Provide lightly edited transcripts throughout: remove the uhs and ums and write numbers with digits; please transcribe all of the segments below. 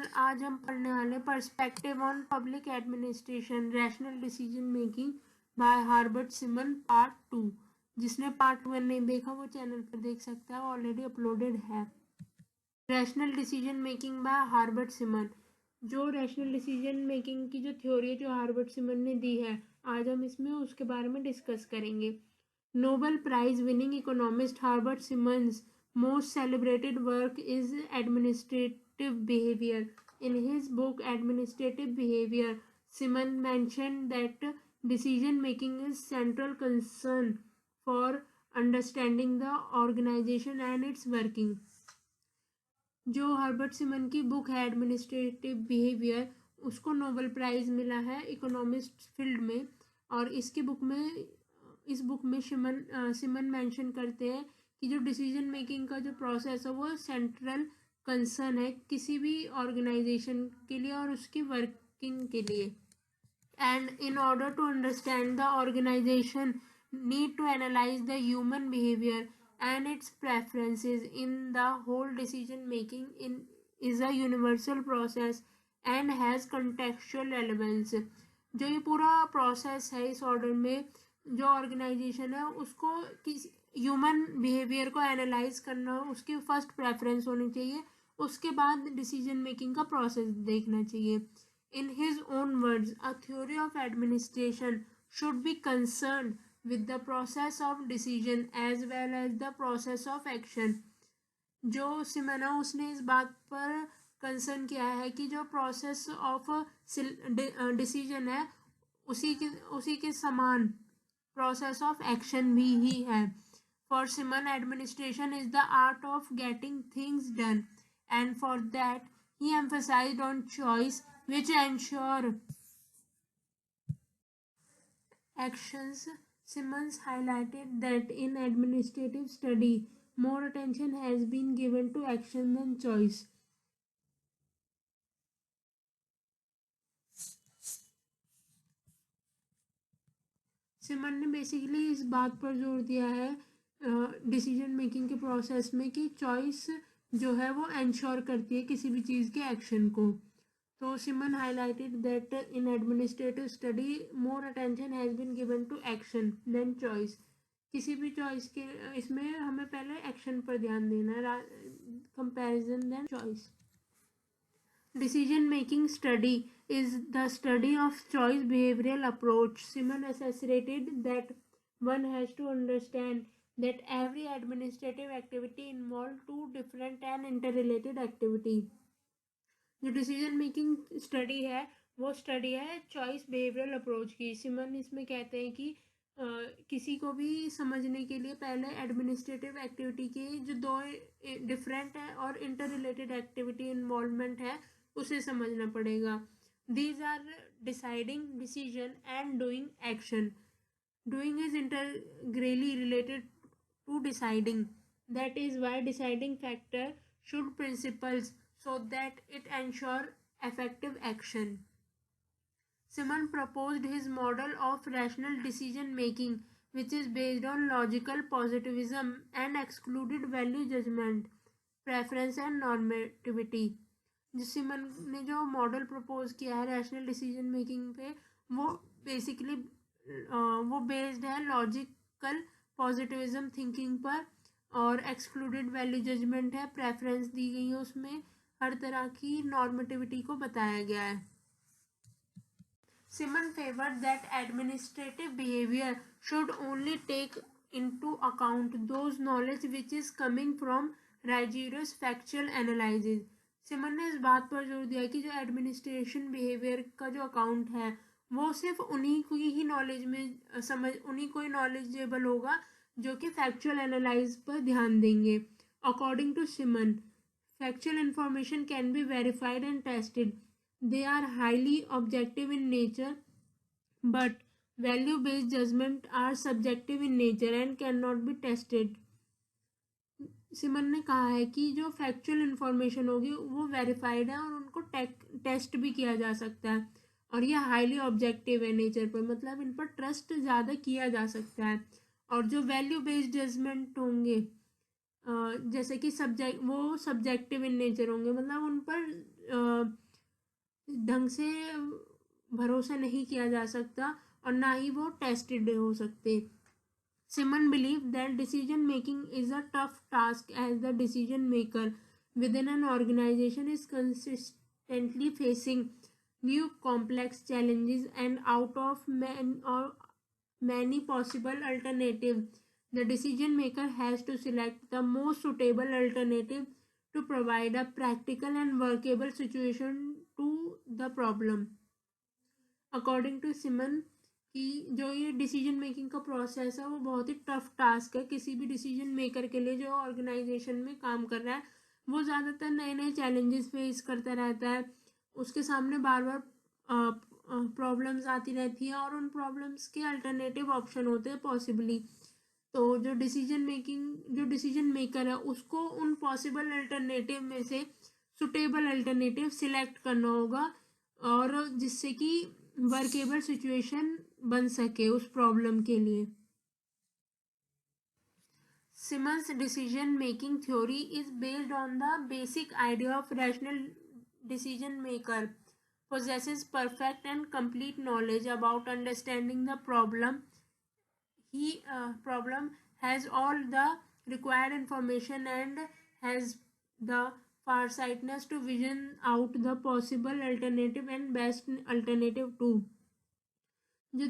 Channel आज हम पढ़ने वाले perspective on public administration rational decision making by Herbert Simon part 2। जिसने पार्ट 1 नहीं देखा वो चैनल पर देख सकता है, ऑलरेडी अपलोडेड है। Rational decision making by Herbert Simon. जो रैशनल डिसीजन मेकिंग की जो थ्योरी है जो हार्बर्ट सिमन ने दी है, आज हम इसमें उसके बारे में डिस्कस करेंगे। Nobel prize winning economist Herbert Simon's most celebrated work is administrative behavior. In his book Administrative Behavior, Simon mentioned that decision making is central concern for understanding the organization and its working. जो Herbert सिमन की book है administrative behaviour, उसको Nobel prize मिला है economist field में। और इस book में सिमन मेंशन करते हैं कि जो डिसीजन मेकिंग का जो प्रोसेस है वो सेंट्रल कंसर्न है किसी भी ऑर्गेनाइजेशन के लिए और उसकी वर्किंग के लिए। And in order to understand the organisation need to analyse the human behaviour and its preferences in the whole decision making is a universal process and has contextual relevance। जो ये पूरा process है इस order में जो organisation है उसको किसी ह्यूमन बिहेवियर को एनालाइज करना उसकी फर्स्ट प्रेफरेंस होनी चाहिए, उसके बाद डिसीजन मेकिंग का प्रोसेस देखना चाहिए। In his own words, a theory of administration should be concerned with the process of decision as well as the process of action। जो सिमन है उसने इस बात पर कंसर्न किया है कि जो प्रोसेस ऑफ डिसीजन है उसी के समान प्रोसेस ऑफ एक्शन भी ही है। For Simon administration is the art of getting things done and for that he emphasized on choice which ensure actions। Simmons highlighted that in administrative study, more attention has been given to action than choice। सिमन ने basically इस बात पर जोर दिया है decision making के process में कि चॉइस जो है वो एंश्योर करती है किसी भी चीज़ के एक्शन को। तो सिमन highlighted that in administrative study more attention has been given to action than choice। किसी भी चॉइस के इसमें हमें पहले एक्शन पर ध्यान देना है comparison then choice. Decision making study is the study of choice behavioral approach। Simon asserted that one has to understand that every administrative activity involves two different and interrelated activity। जो decision making study है वो study है choice behavioural approach की। सिमन इसमें कहते हैं कि किसी को भी समझने के लिए पहले एडमिनिस्ट्रेटिव एक्टिविटी के जो दो डिफरेंट है और इंटर रिलेटेड एक्टिविटी इन्वॉल्वमेंट है उसे समझना पड़ेगा। These are deciding, decision and doing action. Doing is integrally related to deciding, that is why deciding factor should principles so that it ensure effective action। Simon proposed his model of rational decision making which is based on logical positivism and excluded value judgment, preference and normativity। जिस सिमन ने जो model propose किया है rational decision making पे वो basically वो based है logical positivism thinking पर और एक्सक्लूडेड वैल्यू जजमेंट है, प्रेफरेंस दी गई है, उसमें हर तरह की नॉर्मेटिविटी को बताया गया है। Simon favored that administrative behavior should only take into account those knowledge which is coming from rigorous factual analysis। सिमन ने इस बात पर जोर दिया कि जो एडमिनिस्ट्रेशन बिहेवियर का जो अकाउंट है वो सिर्फ उन्हीं को ही नॉलेज में उन्हीं को ही नॉलेजेबल होगा जो कि फैक्चुअल एनालाइज पर ध्यान देंगे। According to Simon, factual information can be verified and tested। They are highly objective in nature, but value-based judgment are subjective in nature and cannot be tested। सिमन ने कहा है कि जो फैक्चुअल इंफॉर्मेशन होगी वो वेरीफाइड है और उनको टेस्ट भी किया जा सकता है और ये हाईली ऑब्जेक्टिव है नेचर पर, मतलब इन पर ट्रस्ट ज़्यादा किया जा सकता है। और जो वैल्यू बेस्ड जजमेंट होंगे जैसे कि सब्जेक्टिव इन नेचर होंगे, मतलब उन पर ढंग से भरोसा नहीं किया जा सकता और ना ही वो टेस्टेड हो सकते। Simon believed that decision making is a tough task as the decision maker within an organization is consistently facing new complex challenges and out of many possible alternatives. The decision maker has to select the most suitable alternative to provide a practical and workable solution to the problem. According to Simon, कि जो ये decision making का process है वो बहुत ही tough task है किसी भी डिसीजन मेकर के लिए जो ऑर्गेनाइजेशन में काम कर रहा है। वो ज़्यादातर नए नए चैलेंजेस फेस करता रहता है, उसके सामने बार बार प्रॉब्लम्स आती रहती हैं और उन प्रॉब्लम्स के अल्टरनेटिव ऑप्शन होते हैं पॉसिबली। तो जो डिसीजन मेकर है उसको उन पॉसिबल अल्टरनेटिव में से सुटेबल अल्टरनेटिव सिलेक्ट करना होगा और जिससे कि वर्केबल सिचुएशन बन सके उस प्रॉब्लम के लिए। Simon's decision making theory is based on the basic idea of rational decision maker possesses perfect and complete knowledge about understanding the problem. Problem has all the required information and has the farsightedness to vision out the possible alternative and best alternative too. जो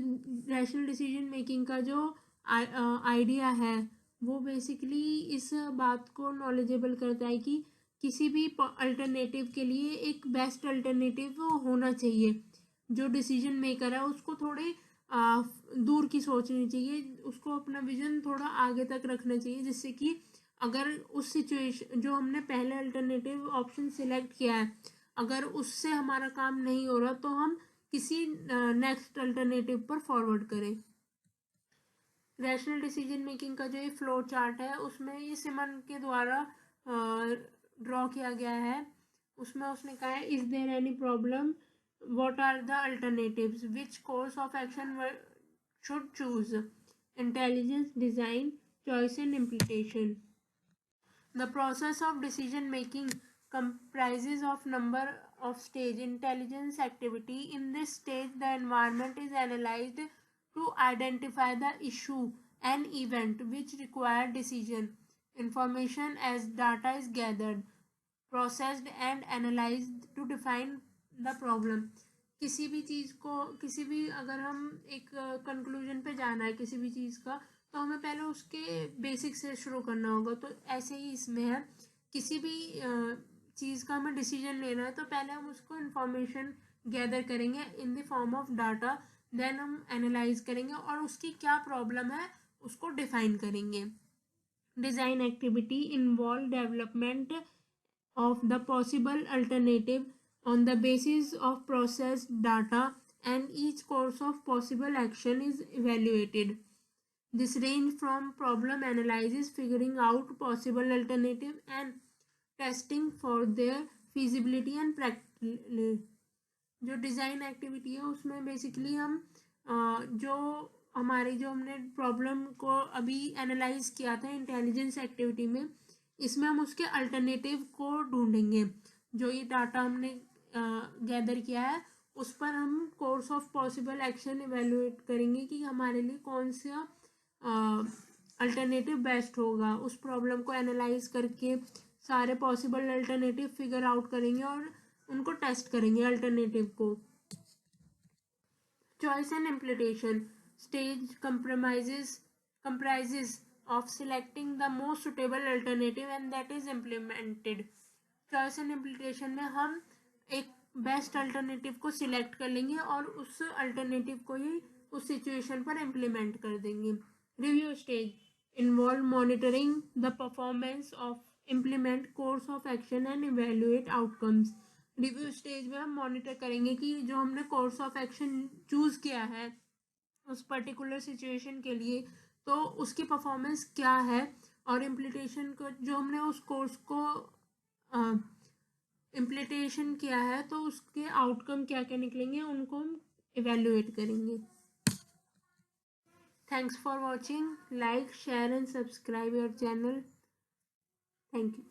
rational decision making का जो idea है वो basically इस बात को knowledgeable करता है कि किसी भी अल्टरनेटिव के लिए एक बेस्ट अल्टरनेटिव होना चाहिए। जो डिसीजन मेकर है उसको थोड़े दूर की सोचनी चाहिए, उसको अपना विजन थोड़ा आगे तक रखना चाहिए, जिससे कि अगर उस सिचुएशन जो हमने पहले अल्टरनेटिव ऑप्शन सिलेक्ट किया है अगर उससे हमारा काम नहीं हो रहा तो हम किसी नेक्स्ट अल्टरनेटिव पर फॉरवर्ड करें। रैशनल डिसीजन मेकिंग का जो ये फ्लो चार्ट है उसमें ये सिमन के द्वारा ड्रॉ किया गया है। उसमें उसने कहा है is there any problem, what are the alternatives, which course of action should choose, intelligence, design, choice and implementation. The process of decision making comprises of number of stage intelligence activity. In this stage the environment is analyzed to identify the issue and event which require decision. Information as data is gathered, processed and analyzed to define the problem. किसी भी चीज़ को अगर हम एक conclusion पे जाना है किसी भी चीज़ का तो हमें पहले उसके बेसिक से शुरू करना होगा। तो ऐसे ही इसमें है, किसी भी चीज़ का हमें डिसीजन लेना है तो पहले हम उसको इन्फॉर्मेशन गैदर करेंगे in the form of data, then हम एनालाइज करेंगे और उसकी क्या प्रॉब्लम है उसको डिफाइन करेंगे। Design activity involve development of the possible alternative on the basis of processed data and each course of possible action is evaluated. This range from problem analysis, figuring out possible alternative and testing for their feasibility and practicality. जो design activity है उसमें basically हम जो हमने problem को अभी analyse किया था इंटेलिजेंस एक्टिविटी में, इसमें हम उसके अल्टरनेटिव को ढूंढेंगे। जो ये डाटा हमने गैदर किया है उस पर हम course of possible action evaluate करेंगे कि हमारे लिए कौन सा अल्टरनेटिव बेस्ट होगा। उस प्रॉब्लम को एनालाइज करके सारे पॉसिबल अल्टरनेटिव फिगर आउट करेंगे और उनको टेस्ट करेंगे अल्टरनेटिव को। Choice and implementation stage comprises of selecting the most suitable alternative and that is implemented. Choice and implementation में हम एक बेस्ट अल्टरनेटिव को सिलेक्ट कर लेंगे और उस अल्टरनेटिव को ही उस सिचुएशन पर इम्प्लीमेंट कर देंगे। Review stage involve monitoring the performance of implement course of action and evaluate outcomes. Review stage में हम मॉनिटर करेंगे कि जो हमने कोर्स ऑफ एक्शन चूज किया है उस पर्टिकुलर सिचुएशन के लिए तो उसकी परफॉर्मेंस क्या है और इम्प्लीमेंटेशन को जो हमने उस कोर्स को इम्प्लीमेंटेशन किया है तो उसके आउटकम क्या क्या निकलेंगे उनको हम इवेल्युएट करेंगे। Thanks for watching, like share and subscribe your channel. Thank you.